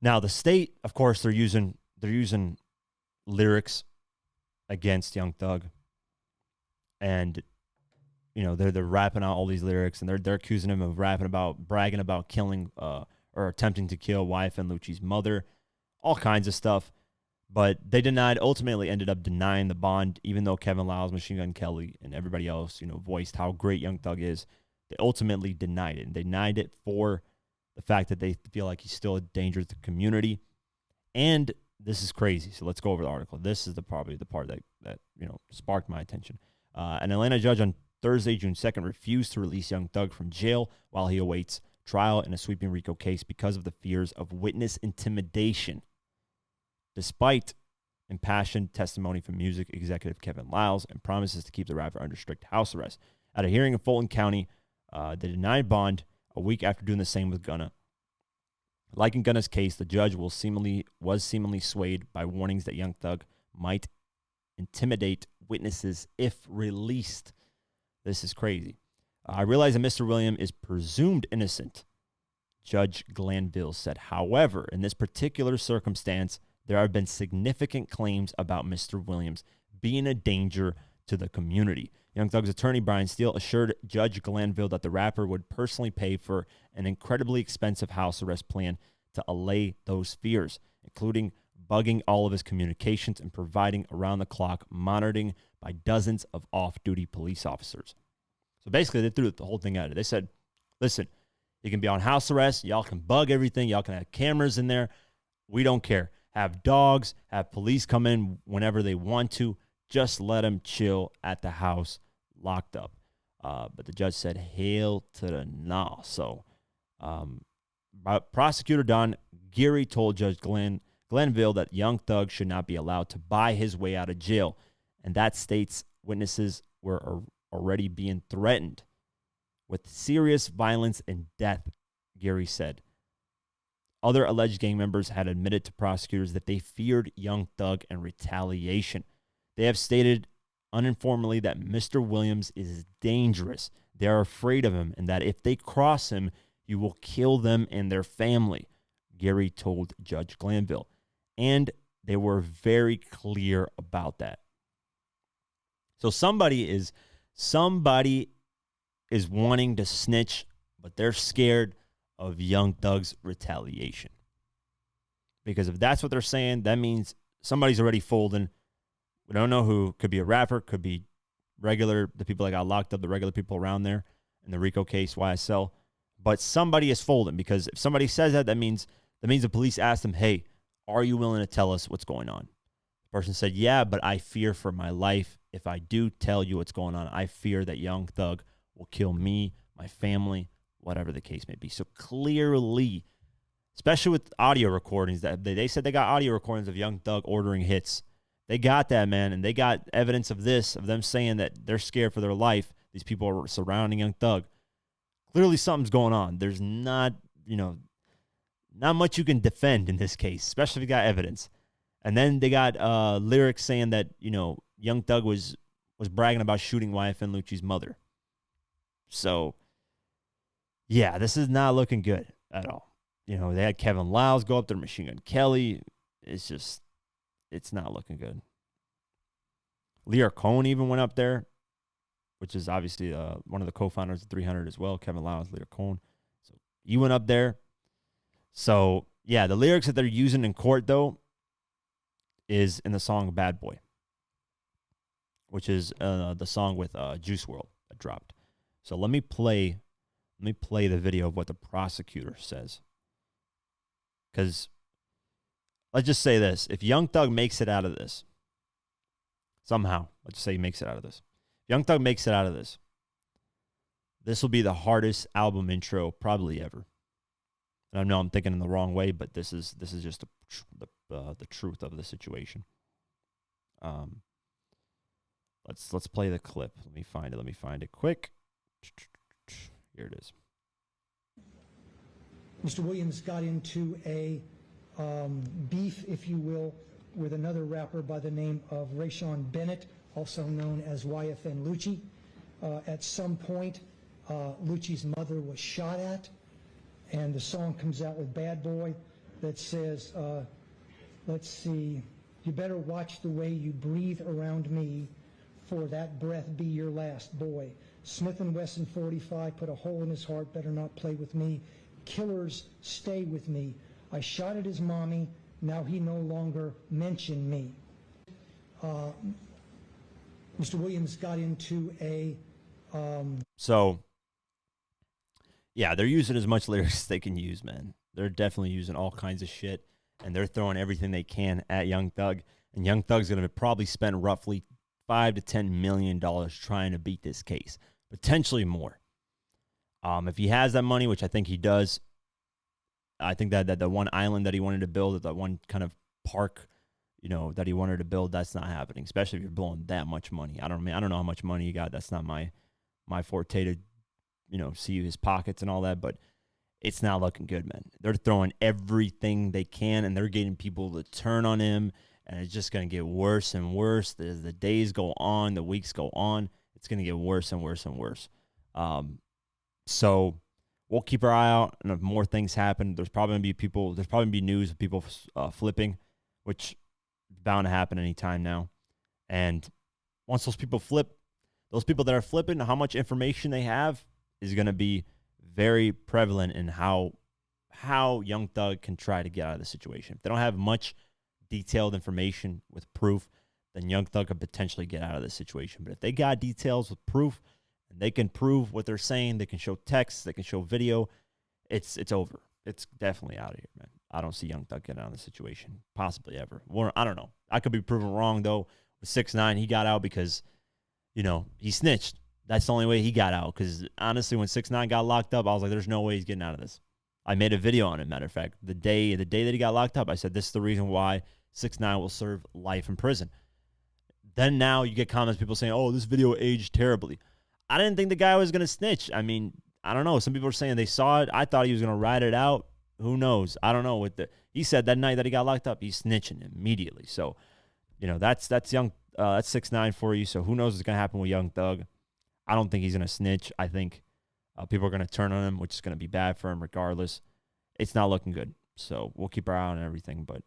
Now the state, of course, they're using lyrics against Young Thug, and they're rapping out all these lyrics, and they're accusing him of bragging about killing or attempting to kill wife and Lucci's mother, all kinds of stuff. But they ultimately ended up denying the bond, even though Kevin Lyles, Machine Gun Kelly, and everybody else, voiced how great Young Thug is. They ultimately denied it, and they denied it for the fact that they feel like he's still a danger to the community. And this is crazy. So let's go over the article. This is probably the part that sparked my attention. An Atlanta judge on Thursday, June 2nd, refused to release Young Thug from jail while he awaits trial in a sweeping RICO case because of the fears of witness intimidation. Despite impassioned testimony from music executive Kevin Lyles and promises to keep the rapper under strict house arrest. At a hearing in Fulton County, they denied bond a week after doing the same with Gunna. Like in Gunna's case, the judge was seemingly swayed by warnings that Young Thug might intimidate witnesses if released. This is crazy. I realize that Mr. Williams is presumed innocent, Judge Glanville said. However, in this particular circumstance, there have been significant claims about Mr. Williams being a danger to the community. Young Thug's attorney, Brian Steele, assured Judge Glanville that the rapper would personally pay for an incredibly expensive house arrest plan to allay those fears, including bugging all of his communications and providing around-the-clock monitoring by dozens of off-duty police officers. So basically, they threw the whole thing at it. They said, listen, you can be on house arrest. Y'all can bug everything. Y'all can have cameras in there. We don't care. Have dogs, have police come in whenever they want to. Just let them chill at the house locked up. But the judge said, hail to the nah. So Prosecutor Don Geary told Judge Glanville that Young Thug should not be allowed to buy his way out of jail, and that state's witnesses were already being threatened with serious violence and death, Geary said. Other alleged gang members had admitted to prosecutors that they feared Young Thug and retaliation. They have stated uninformally that Mr. Williams is dangerous. They are afraid of him, and that if they cross him, he will kill them and their family, Geary told Judge Glanville. And they were very clear about that. So somebody is wanting to snitch, but they're scared of Young Thug's retaliation. Because if that's what they're saying, that means somebody's already folding. We don't know who. Could be a rapper, could be the people that got locked up, the regular people around there in the RICO case, YSL. But somebody is folding, because if somebody says that means the police asked them, hey, are you willing to tell us what's going on? The person said, yeah, but I fear for my life. If I do tell you what's going on, I fear that Young Thug will kill me, my family, whatever the case may be. So clearly, especially with audio recordings, that they said they got audio recordings of Young Thug ordering hits. They got that, man, and they got evidence of this, of them saying that they're scared for their life. These people are surrounding Young Thug. Clearly something's going on. There's not much you can defend in this case, especially if you got evidence. And then they got lyrics saying that, Young Thug was bragging about shooting wife and Lucci's mother. So, yeah, this is not looking good at all. They had Kevin Lyles go up there, Machine Gun Kelly. It's not looking good. Lear Cohn even went up there, which is obviously one of the co-founders of 300 as well, Kevin Lyles, Lear Cohn. So he went up there. So, yeah, the lyrics that they're using in court, though, is in the song Bad Boy, which is the song with Juice WRLD that dropped. So let me play the video of what the prosecutor says. Because let's just say this. If Young Thug makes it out of this, somehow, let's just say he makes it out of this. If Young Thug makes it out of this, this will be the hardest album intro probably ever. And I know I'm thinking in the wrong way, but this is just the truth of the situation. Let's play the clip. Let me find it quick. Here it is. Mr. Williams got into a beef, if you will, with another rapper by the name of Rayshawn Bennett, also known as YFN Lucci. At some point, Lucci's mother was shot at, and the song comes out with Bad Boy. that says, let's see, you better watch the way you breathe around me, for that breath be your last, boy. Smith & Wesson 45 put a hole in his heart, better not play with me. Killers, stay with me. I shot at his mommy, now he no longer mention me. Mr. Williams got into a... So, yeah, they're using as much lyrics as they can use, man. They're definitely using all kinds of shit, and they're throwing everything they can at Young Thug. And Young Thug's going to probably spend roughly $5 to $10 million trying to beat this case, potentially more. If he has that money, which I think he does, I think that the one island that he wanted to build, that one kind of park, that he wanted to build, that's not happening. Especially if you're blowing that much money. I don't know how much money he got. That's not my forte to, see his pockets and all that. But it's not looking good, man. They're throwing everything they can, and they're getting people to turn on him. And it's just going to get worse and worse as the days go on, the weeks go on. It's going to get worse and worse and worse. So we'll keep our eye out, and if more things happen, there's probably going to be news of people flipping, which is bound to happen anytime now. And once those people flip, those people that are flipping, how much information they have is going to be very prevalent in how Young Thug can try to get out of the situation. If they don't have much detailed information with proof, then Young Thug could potentially get out of this situation. But if they got details with proof, and they can prove what they're saying, they can show text, they can show video, it's over. It's definitely out of here, man. I don't see Young Thug getting out of the situation, possibly ever. Or, I don't know. I could be proven wrong, though. With 6ix9ine, he got out because, he snitched. That's the only way he got out. Because, honestly, when 6ix9ine got locked up, I was like, there's no way he's getting out of this. I made a video on it, matter of fact. The day that he got locked up, I said, this is the reason why 6ix9ine will serve life in prison. Then now you get comments, people saying, oh, this video aged terribly. I didn't think the guy was going to snitch. I mean, I don't know. Some people are saying they saw it. I thought he was going to ride it out. Who knows? I don't know. He said that night that he got locked up, he's snitching immediately. So, that's 6ix9ine for you. So who knows what's going to happen with Young Thug? I don't think he's going to snitch. I think people are going to turn on him, which is going to be bad for him regardless. It's not looking good. So we'll keep our eye on everything. But